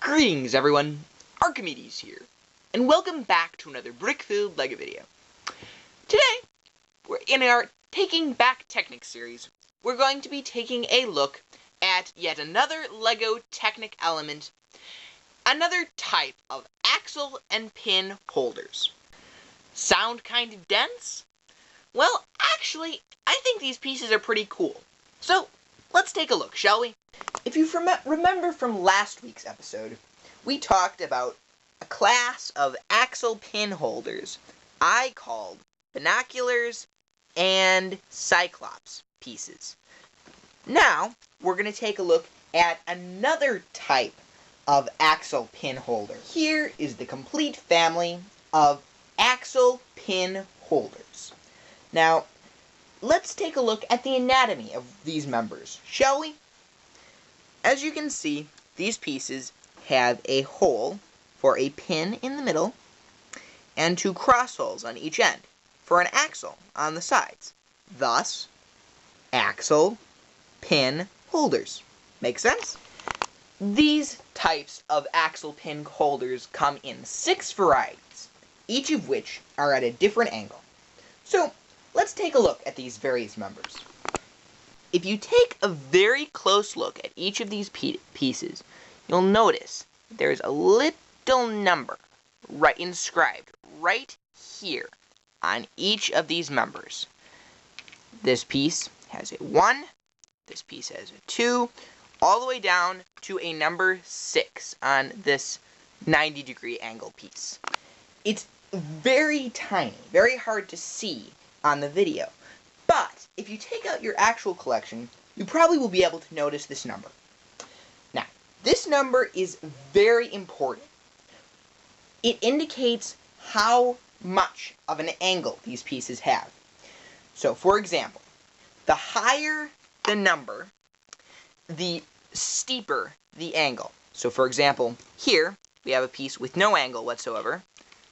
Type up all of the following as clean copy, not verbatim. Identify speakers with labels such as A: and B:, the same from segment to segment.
A: Greetings everyone, Archimedes here, and welcome back to another brick-filled LEGO video. Today, we're in our Taking Back Technic series. We're going to be taking a look at yet another LEGO Technic element, another type of axle and pin holders. Sound kind of dense? Well, actually, I think these pieces are pretty cool. So, let's take a look, shall we? If you remember from last week's episode, we talked about a class of axle pin holders I called binoculars and cyclops pieces. Now, we're going to take a look at another type of axle pin holder. Here is the complete family of axle pin holders. Now, let's take a look at the anatomy of these members, shall we? As you can see, these pieces have a hole for a pin in the middle and two cross holes on each end for an axle on the sides. Thus, axle pin holders. Make sense? These types of axle pin holders come in 6 varieties, each of which are at a different angle. So, let's take a look at these various members. If you take a very close look at each of these pieces, you'll notice there's a little number inscribed right here on each of these members. This piece has a 1, this piece has a 2, all the way down to a number 6 on this 90-degree angle piece. It's very tiny, very hard to see on the video. But, if you take out your actual collection, you probably will be able to notice this number. Now, this number is very important. It indicates how much of an angle these pieces have. So, for example, the higher the number, the steeper the angle. So, for example, here, we have a piece with no angle whatsoever.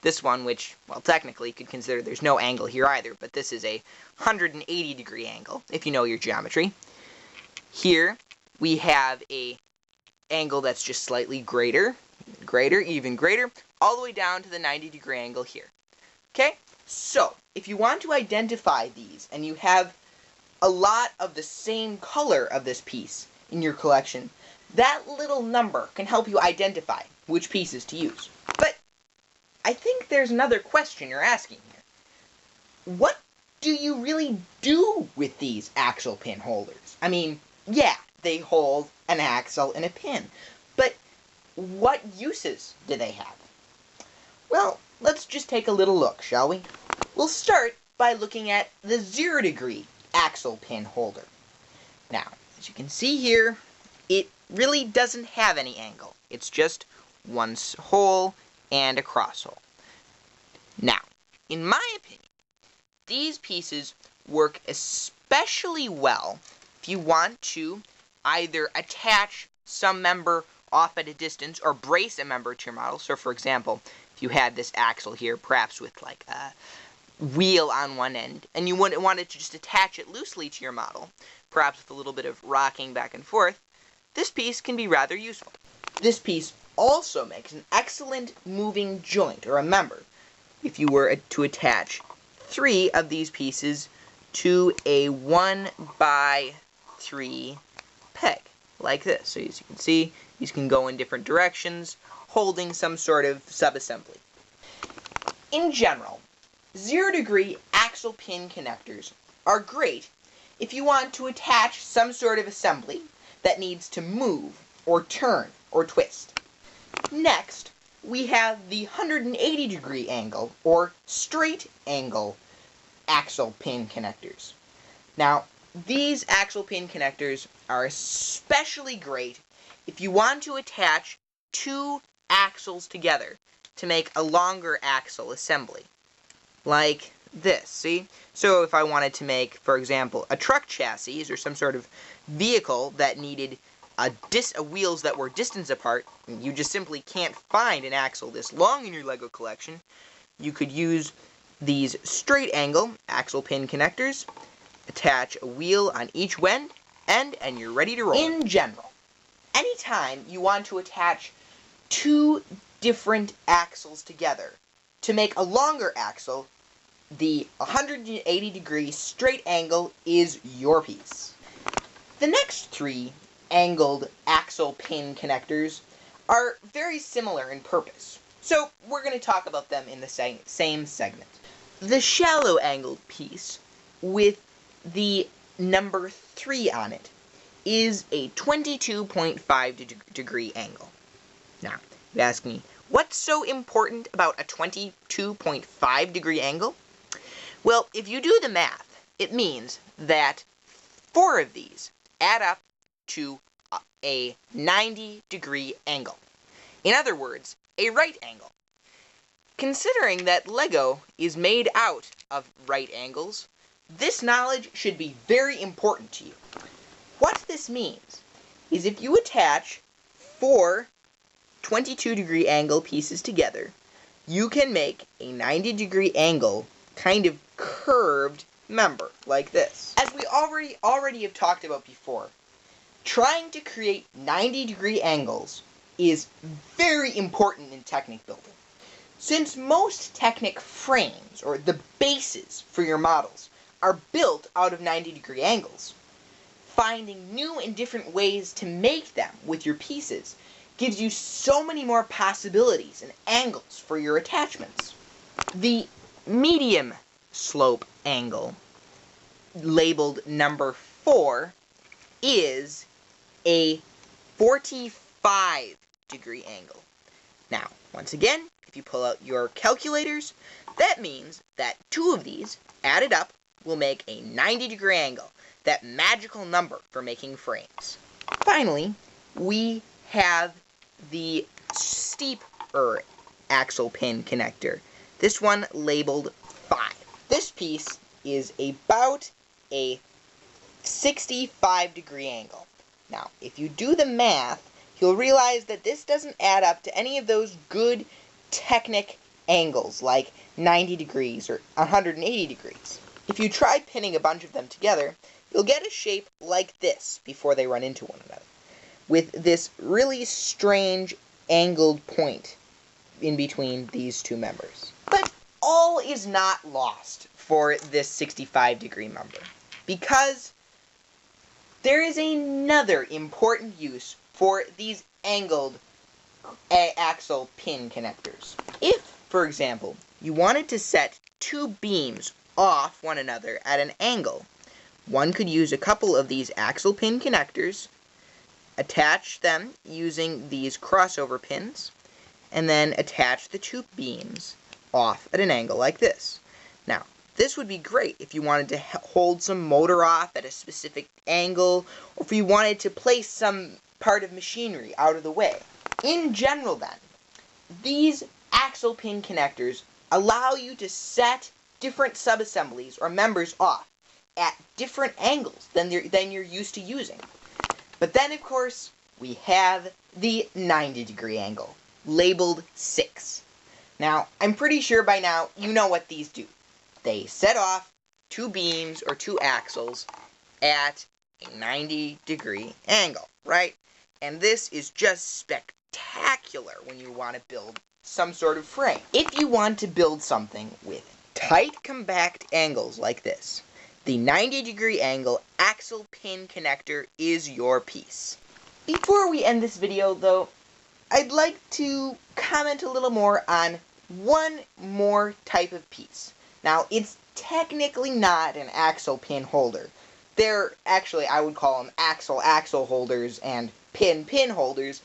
A: This one, which, well, technically, you could consider there's no angle here either, but this is a 180-degree angle, if you know your geometry. Here, we have a angle that's just slightly greater, even greater, all the way down to the 90-degree angle here. Okay? So, if you want to identify these, and you have a lot of the same color of this piece in your collection, that little number can help you identify which pieces to use. But I think there's another question you're asking here. What do you really do with these axle pin holders? I mean, yeah, they hold an axle and a pin, but what uses do they have? Well, let's just take a little look, shall we? We'll start by looking at the 0-degree axle pin holder. Now, as you can see here, it really doesn't have any angle. It's just one hole and a cross hole. Now, in my opinion, these pieces work especially well if you want to either attach some member off at a distance or brace a member to your model. So, for example, if you had this axle here, perhaps with like a wheel on one end, and you wanted to just attach it loosely to your model, perhaps with a little bit of rocking back and forth, this piece can be rather useful. This piece also makes an excellent moving joint, or a member, if you were to attach 3 of these pieces to a 1x3 peg, like this. So as you can see, these can go in different directions, holding some sort of subassembly. In general, 0-degree axle pin connectors are great if you want to attach some sort of assembly that needs to move, or turn, or twist. Next, we have the 180-degree angle, or straight angle, axle pin connectors. Now, these axle pin connectors are especially great if you want to attach 2 axles together to make a longer axle assembly. Like this, see? So if I wanted to make, for example, a truck chassis, or some sort of vehicle that needed wheels that were distance apart, you just simply can't find an axle this long in your LEGO collection, you could use these straight angle axle pin connectors, attach a wheel on each end, and you're ready to roll. In general, anytime you want to attach two different axles together. To make a longer axle, the 180-degree straight angle is your piece. The next three angled Axel Pin connectors are very similar in purpose, so we're going to talk about them in the same segment. The shallow angled piece with the number 3 on it is a 22.5 degree angle. Now, you ask me, what's so important about a 22.5 degree angle? Well, if you do the math, it means that 4 of these add up to a 90-degree angle. In other words, a right angle. Considering that Lego is made out of right angles, this knowledge should be very important to you. What this means is if you attach 4 22-degree angle pieces together, you can make a 90-degree angle kind of curved member like this. As we already have talked about before, trying to create 90-degree angles is very important in Technic building. Since most Technic frames, or the bases for your models, are built out of 90-degree angles, finding new and different ways to make them with your pieces gives you so many more possibilities and angles for your attachments. The medium slope angle, labeled number 4, is a 45-degree angle. Now, once again, if you pull out your calculators, that means that 2 of these added up will make a 90-degree angle, that magical number for making frames. Finally, we have the steeper Axel Pin connector, this one labeled 5. This piece is about a 65-degree angle. Now, if you do the math, you'll realize that this doesn't add up to any of those good Technic angles, like 90 degrees or 180 degrees. If you try pinning a bunch of them together, you'll get a shape like this before they run into one another, with this really strange angled point in between these two members. But all is not lost for this 65-degree member, because there is another important use for these angled Axel Pin connectors. If, for example, you wanted to set 2 beams off one another at an angle, one could use a couple of these Axel Pin connectors, attach them using these crossover pins, and then attach the 2 beams off at an angle like this. Now, this would be great if you wanted to hold some motor off at a specific angle, or if you wanted to place some part of machinery out of the way. In general, then, these Axel Pin connectors allow you to set different subassemblies or members off at different angles than you're used to using. But then, of course, we have the 90-degree angle, labeled 6. Now, I'm pretty sure by now you know what these do. They set off 2 beams or 2 axles at a 90-degree angle, right? And this is just spectacular when you want to build some sort of frame. If you want to build something with tight, compact angles like this, the 90-degree angle Axel Pin connector is your piece. Before we end this video, though, I'd like to comment a little more on one more type of piece. Now, it's technically not an Axel Pin holder. They're actually, I would call them axle holders and pin holders,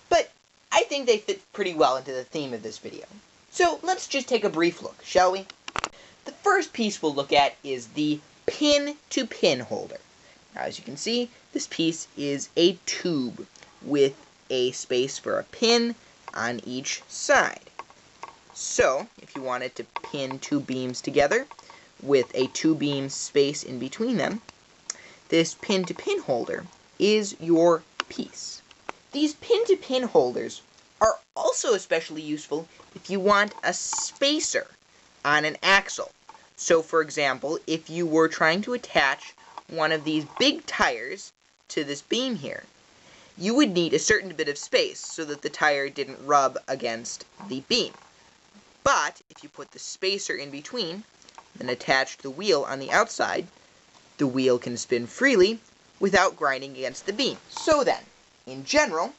A: but I think they fit pretty well into the theme of this video. So let's just take a brief look, shall we? The first piece we'll look at is the pin-to-pin holder. Now, as you can see, this piece is a tube with a space for a pin on each side. So, if you wanted to pin 2 beams together with a 2-beam space in between them, this pin-to-pin holder is your piece. These pin-to-pin holders are also especially useful if you want a spacer on an axle. So, for example, if you were trying to attach one of these big tires to this beam here, you would need a certain bit of space so that the tire didn't rub against the beam. But if you put the spacer in between, and attach the wheel on the outside, the wheel can spin freely without grinding against the beam. So then, in general,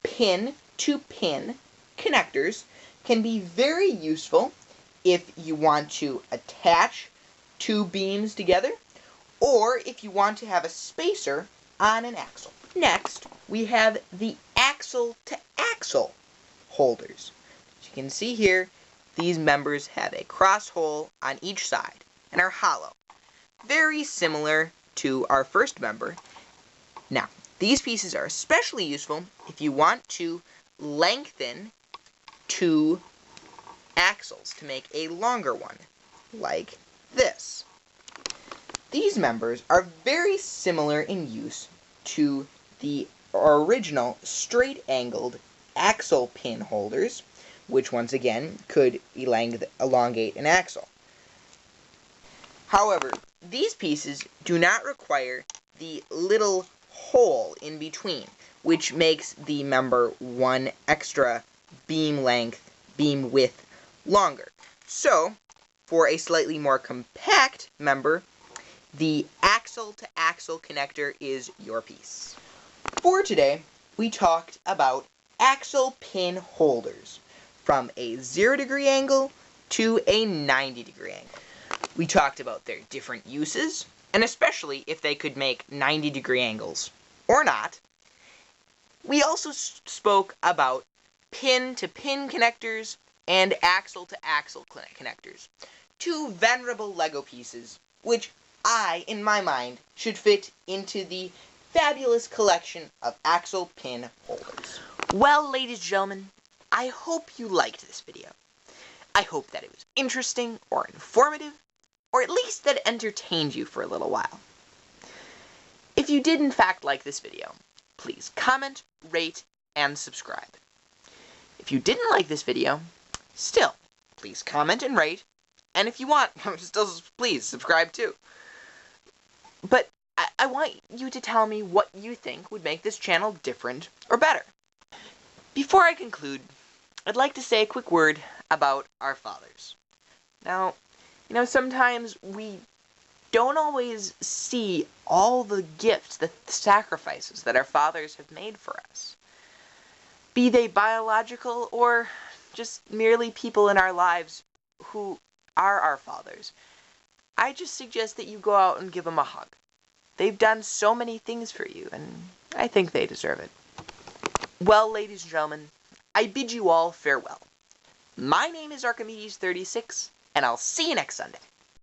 A: pin-to-pin connectors can be very useful if you want to attach two beams together, or if you want to have a spacer on an axle. Next, we have the axle-to-axle holders. As you can see here, these members have a cross hole on each side and are hollow. Very similar to our first member. Now, these pieces are especially useful if you want to lengthen two axles to make a longer one, like this. These members are very similar in use to the original straight-angled axle pin holders, which once again could elongate an axle. However, these pieces do not require the little hole in between, which makes the member one extra beam width longer. So, for a slightly more compact member, the axle-to-axle connector is your piece. For today, we talked about axle pin holders from a 0-degree angle to a 90-degree angle. We talked about their different uses, and especially if they could make 90-degree angles or not. We also spoke about pin-to-pin connectors and axle-to-axle connectors, two venerable Lego pieces, which in my mind, should fit into the fabulous collection of axle pin holders. Well, ladies and gentlemen, I hope you liked this video. I hope that it was interesting or informative, or at least that it entertained you for a little while. If you did in fact like this video, please comment, rate, and subscribe. If you didn't like this video, still, please comment and rate, and if you want, still please subscribe too. But I want you to tell me what you think would make this channel different or better. Before I conclude, I'd like to say a quick word about our fathers. Now, sometimes we don't always see all the gifts, the sacrifices that our fathers have made for us. Be they biological or just merely people in our lives who are our fathers. I just suggest that you go out and give them a hug. They've done so many things for you, and I think they deserve it. Well, ladies and gentlemen, I bid you all farewell. My name is Arcimedes36, and I'll see you next Sunday.